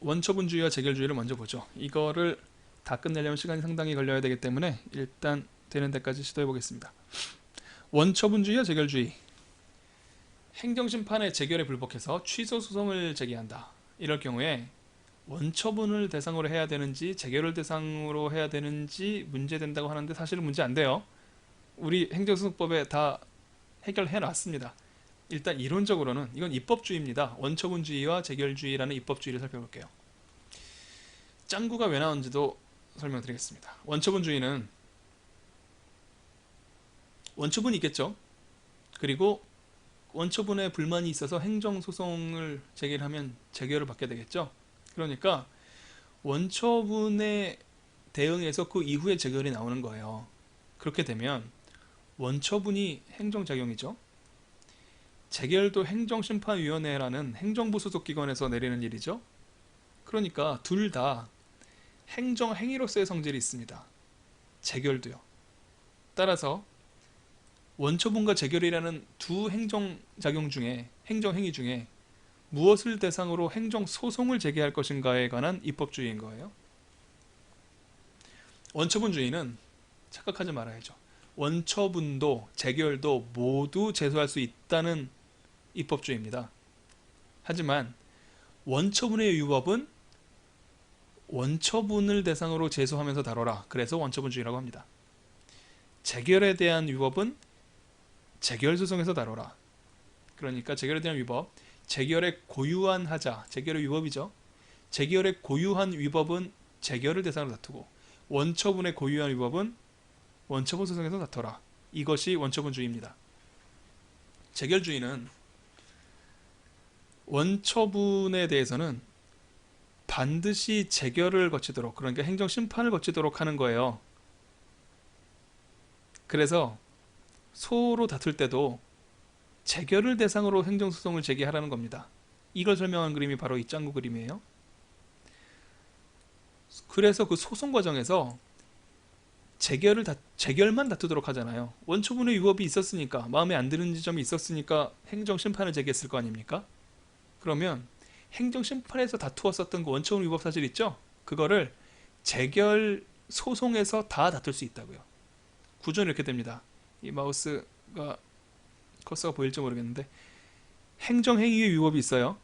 원처분주의와 재결주의를 먼저 보죠. 이거를 다 끝내려면 시간이 상당히 걸려야 되기 때문에 일단 되는 데까지 시도해 보겠습니다. 원처분주의와 재결주의. 행정심판의 재결에 불복해서 취소 소송을 제기한다. 이럴 경우에 원처분을 대상으로 해야 되는지 재결을 대상으로 해야 되는지 문제된다고 하는데 사실은 문제 안 돼요. 우리 행정소송법에 다 해결해 놨습니다. 일단 이론적으로는 이건 입법주의입니다. 원처분주의와 재결주의라는 입법주의를 살펴볼게요. 짱구가 왜 나온지도 설명드리겠습니다. 원처분주의는 원처분이 있겠죠. 그리고 원처분에 불만이 있어서 행정소송을 제기하면 재결을 받게 되겠죠. 그러니까 원처분에 대응해서 그 이후에 재결이 나오는 거예요. 그렇게 되면 원처분이 행정작용이죠. 재결도 행정심판위원회라는 행정부 소속 기관에서 내리는 일이죠. 그러니까 둘 다 행정행위로서의 성질이 있습니다. 재결도요. 따라서 원처분과 재결이라는 두 행정작용 중에 행정행위 중에 무엇을 대상으로 행정소송을 제기할 것인가에 관한 입법주의인 거예요. 원처분주의는 착각하지 말아야죠. 원처분도 재결도 모두 제소할 수 있다는 입법주의입니다. 하지만 원처분의 위법은 원처분을 대상으로 제소하면서 다뤄라. 그래서 원처분주의라고 합니다. 재결에 대한 위법은 재결소송에서 다뤄라. 그러니까 재결에 대한 위법, 재결의 고유한 하자, 재결의 위법이죠. 재결의 고유한 위법은 재결을 대상으로 다투고 원처분의 고유한 위법은 원처분 소송에서 다퉈라. 이것이 원처분주의입니다. 재결주의는 원처분에 대해서는 반드시 재결을 거치도록, 그러니까 행정심판을 거치도록 하는 거예요. 그래서 소로 다툴 때도 재결을 대상으로 행정소송을 제기하라는 겁니다. 이걸 설명한 그림이 바로 이 짱구 그림이에요. 그래서 그 소송 과정에서 재결만 다투도록 하잖아요. 원처분의 위법이 있었으니까, 마음에 안 드는 지점이 있었으니까 행정심판을 제기했을 거 아닙니까? 그러면 행정심판에서 다투었었던 그 원처분 위법 사실 있죠? 그거를 재결 소송에서 다 다툴 수 있다고요. 구조는 이렇게 됩니다. 이 마우스가 커서가 보일지 모르겠는데 행정행위의 위법이 있어요.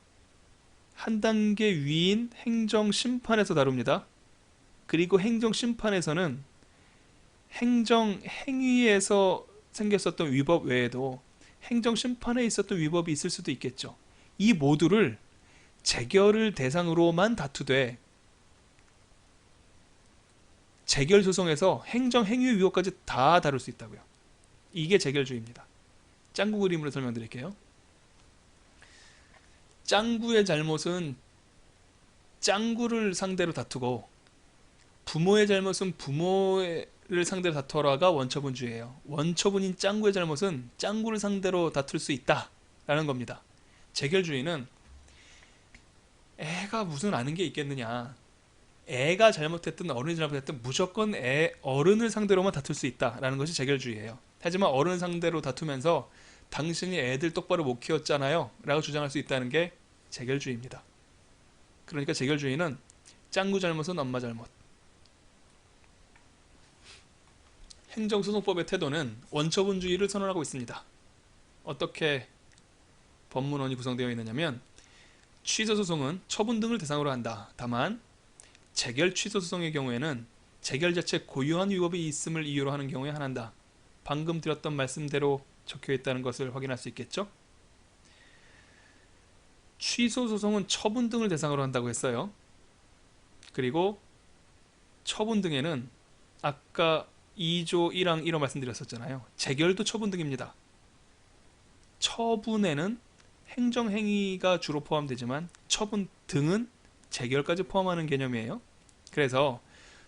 한 단계 위인 행정심판에서 다룹니다. 그리고 행정심판에서는 행정행위에서 생겼었던 위법 외에도 행정심판에 있었던 위법이 있을 수도 있겠죠. 이 모두를 재결을 대상으로만 다투되 재결 소송에서 행정행위 위법까지 다 다룰 수 있다고요. 이게 재결주의입니다. 짱구 그림으로 설명드릴게요. 짱구의 잘못은 짱구를 상대로 다투고 부모의 잘못은 부모를 상대로 다투어라가 원처분주의예요. 원처분인 짱구의 잘못은 짱구를 상대로 다툴 수 있다라는 겁니다. 재결주의는 애가 무슨 아는 게 있겠느냐, 애가 잘못했든 어른이 잘못했든 무조건 어른을 상대로만 다툴 수 있다라는 것이 재결주의예요. 하지만 어른 상대로 다투면서 당신이 애들 똑바로 못 키웠잖아요 라고 주장할 수 있다는 게 재결주의입니다. 그러니까 재결주의는 짱구 잘못은 엄마 잘못. 행정소송법의 태도는 원처분주의를 선언하고 있습니다. 어떻게 법문원이 구성되어 있느냐면, 취소소송은 처분 등을 대상으로 한다. 다만 재결 취소소송의 경우에는 재결 자체 고유한 위법이 있음을 이유로 하는 경우에 한한다. 방금 드렸던 말씀대로 적혀 있다는 것을 확인할 수 있겠죠? 취소소송은 처분 등을 대상으로 한다고 했어요. 그리고 처분 등에는 아까 2조 1항 1호 말씀드렸었잖아요. 재결도 처분 등입니다. 처분에는 행정행위가 주로 포함되지만 처분 등은 재결까지 포함하는 개념이에요. 그래서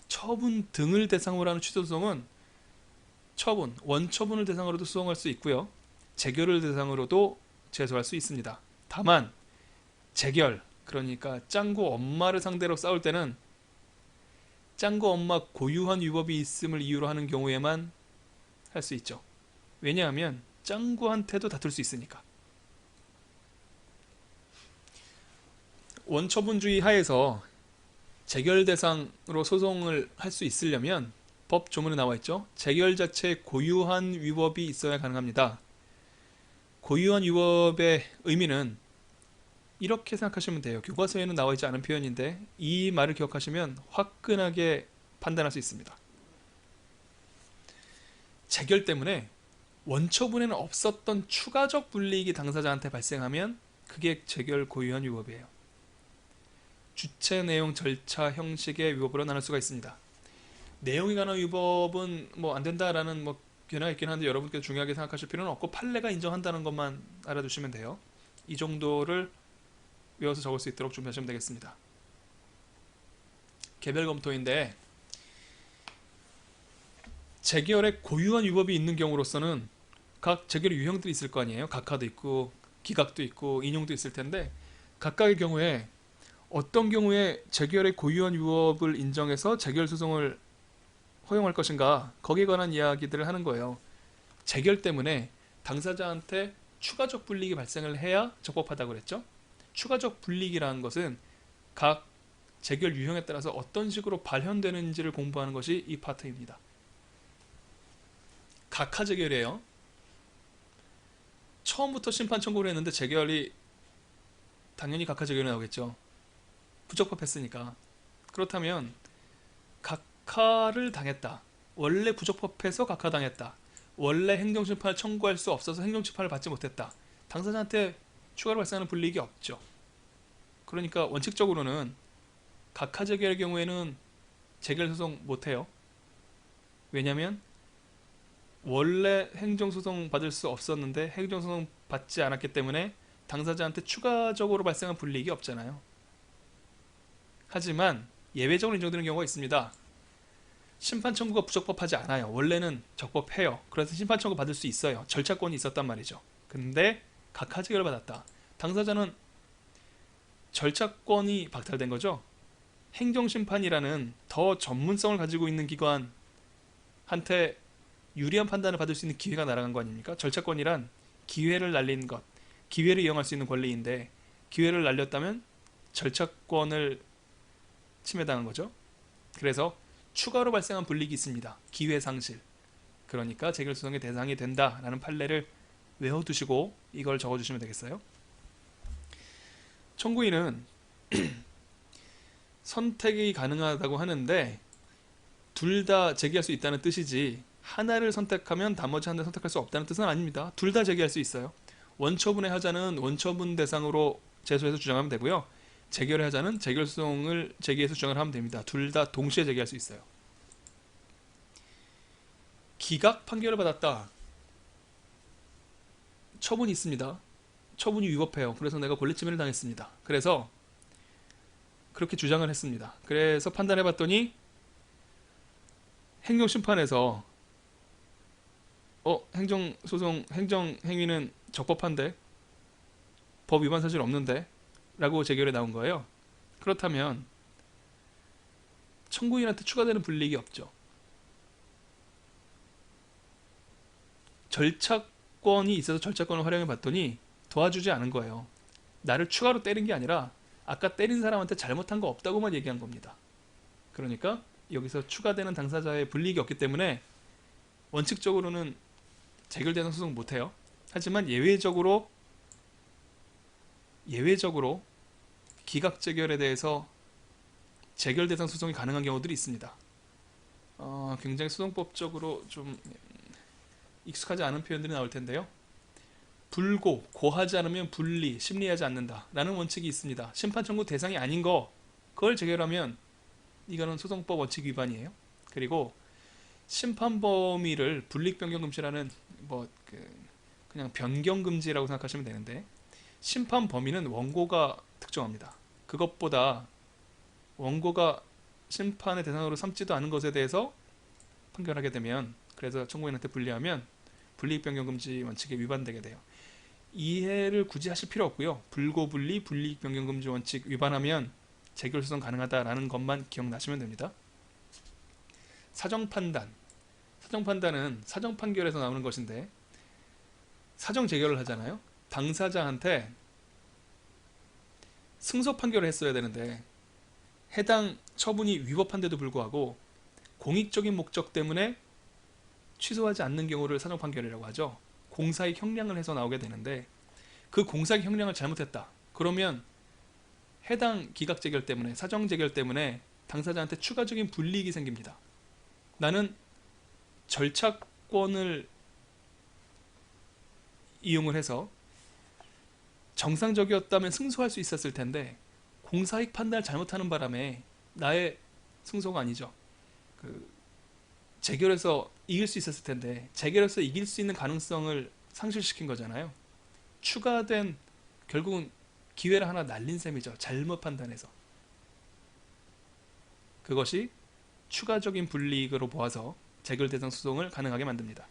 처분 등을 대상으로 하는 취소소송은 원처분을 대상으로도 소송할 수 있고요. 재결을 대상으로도 제소할 수 있습니다. 다만 재결, 그러니까 짱구 엄마를 상대로 싸울 때는 짱구 엄마 고유한 위법이 있음을 이유로 하는 경우에만 할 수 있죠. 왜냐하면 짱구한테도 다툴 수 있으니까. 원처분주의 하에서 재결 대상으로 소송을 할 수 있으려면 법 조문에 나와 있죠. 재결 자체에 고유한 위법이 있어야 가능합니다. 고유한 위법의 의미는 이렇게 생각하시면 돼요. 교과서에는 나와 있지 않은 표현인데 이 말을 기억하시면 화끈하게 판단할 수 있습니다. 재결 때문에 원처분에는 없었던 추가적 불이익이 당사자한테 발생하면 그게 재결 고유한 위법이에요. 주체, 내용, 절차, 형식의 위법으로 나눌 수가 있습니다. 내용에 관한 위법은 뭐 안 된다라는 뭐 견해가 있긴 한데 여러분께서 중요하게 생각하실 필요는 없고 판례가 인정한다는 것만 알아두시면 돼요. 이 정도를 외워서 적을 수 있도록 준비하시면 되겠습니다. 개별 검토인데 재결에 고유한 위법이 있는 경우로서는 각 재결의 유형들이 있을 거 아니에요. 각하도 있고 기각도 있고 인용도 있을 텐데 각각의 경우에 어떤 경우에 재결의 고유한 위법을 인정해서 재결 소송을 허용할 것인가 거기에 관한 이야기들을 하는 거예요. 재결 때문에 당사자한테 추가적 불이익이 발생을 해야 적법하다고 그랬죠. 추가적 불이익이라는 것은 각 재결 유형에 따라서 어떤 식으로 발현되는지를 공부하는 것이 이 파트입니다. 각하 재결이에요. 처음부터 심판 청구를 했는데 재결이 당연히 각하 재결이 나오겠죠. 부적법했으니까. 그렇다면 각하를 당했다. 원래 부적법해서 각하당했다. 원래 행정심판을 청구할 수 없어서 행정심판을 받지 못했다. 당사자한테 추가로 발생하는 불이익이 없죠. 그러니까 원칙적으로는 각하 재결의 경우에는 재결 소송 못해요. 왜냐하면 원래 행정소송 받을 수 없었는데 행정소송 받지 않았기 때문에 당사자한테 추가적으로 발생한 불이익이 없잖아요. 하지만 예외적으로 인정되는 경우가 있습니다. 심판 청구가 부적법하지 않아요. 원래는 적법해요. 그래서 심판 청구 받을 수 있어요. 절차권이 있었단 말이죠. 근데 각하 재결을 받았다. 당사자는 절차권이 박탈된 거죠. 행정심판이라는 더 전문성을 가지고 있는 기관한테 유리한 판단을 받을 수 있는 기회가 날아간 거 아닙니까? 절차권이란 기회를 날린 것, 기회를 이용할 수 있는 권리인데 기회를 날렸다면 절차권을 침해당한 거죠. 그래서 추가로 발생한 불이익이 있습니다. 기회 상실. 그러니까 재결 소송의 대상이 된다라는 판례를 외워두시고 이걸 적어주시면 되겠어요. 청구인은 선택이 가능하다고 하는데 둘 다 제기할 수 있다는 뜻이지 하나를 선택하면 나머지 하나를 선택할 수 없다는 뜻은 아닙니다. 둘 다 제기할 수 있어요. 원처분의 하자는 원처분 대상으로 제소해서 주장하면 되고요. 재결의 하자는 재결 소송을 제기해서 주장을 하면 됩니다. 둘 다 동시에 제기할 수 있어요. 기각 판결을 받았다. 처분이 있습니다. 처분이 위법해요. 그래서 내가 권리침해를 당했습니다. 그래서 그렇게 주장을 했습니다. 그래서 판단해 봤더니 행정심판에서 행정소송, 행정행위는 적법한데 법 위반 사실 없는데 라고 재결에 나온 거예요. 그렇다면 청구인한테 추가되는 불이익이 없죠. 절차권이 있어서 절차권을 활용해 봤더니 도와주지 않은 거예요. 나를 추가로 때린 게 아니라 아까 때린 사람한테 잘못한 거 없다고만 얘기한 겁니다. 그러니까 여기서 추가되는 당사자의 불이익이 없기 때문에 원칙적으로는 재결 대상 소송 못해요. 하지만 예외적으로 기각 재결에 대해서 재결 대상 소송이 가능한 경우들이 있습니다. 굉장히 소송법적으로 좀 익숙하지 않은 표현들이 나올 텐데요. 불고, 고하지 않으면 불리, 심리하지 않는다 라는 원칙이 있습니다. 심판 청구 대상이 아닌 그걸 재결하면 이거는 소송법 원칙 위반이에요. 그리고 심판 범위를 불이익 변경 금지라는 그냥 변경 금지라고 생각하시면 되는데 심판 범위는 원고가 특정합니다. 그것보다 원고가 심판의 대상으로 삼지도 않은 것에 대해서 판결하게 되면 그래서 청구인한테 불리하면 불이익 변경 금지 원칙에 위반되게 돼요. 이해를 굳이 하실 필요 없고요. 불고불리 불이익 변경 금지 원칙 위반하면 재결 소송 가능하다라는 것만 기억나시면 됩니다. 사정 판단. 사정 판단은 사정 판결에서 나오는 것인데 사정 재결을 하잖아요. 당사자한테 승소 판결을 했어야 되는데 해당 처분이 위법한데도 불구하고 공익적인 목적 때문에 취소하지 않는 경우를 사정 판결이라고 하죠. 공사익 형량을 해서 나오게 되는데 그 공사익 형량을 잘못했다. 그러면 해당 기각 재결 때문에 사정 재결 때문에 당사자한테 추가적인 불이익이 생깁니다. 나는 절차권을 이용을 해서 정상적이었다면 승소할 수 있었을 텐데 공사익 판단을 잘못하는 바람에 나의 승소가 아니죠. 그 재결해서 이길 수 있었을 텐데 재결해서 이길 수 있는 가능성을 상실시킨 거잖아요. 추가된 결국은 기회를 하나 날린 셈이죠. 잘못 판단해서. 그것이 추가적인 불이익으로 보아서 재결 대상 소송을 가능하게 만듭니다.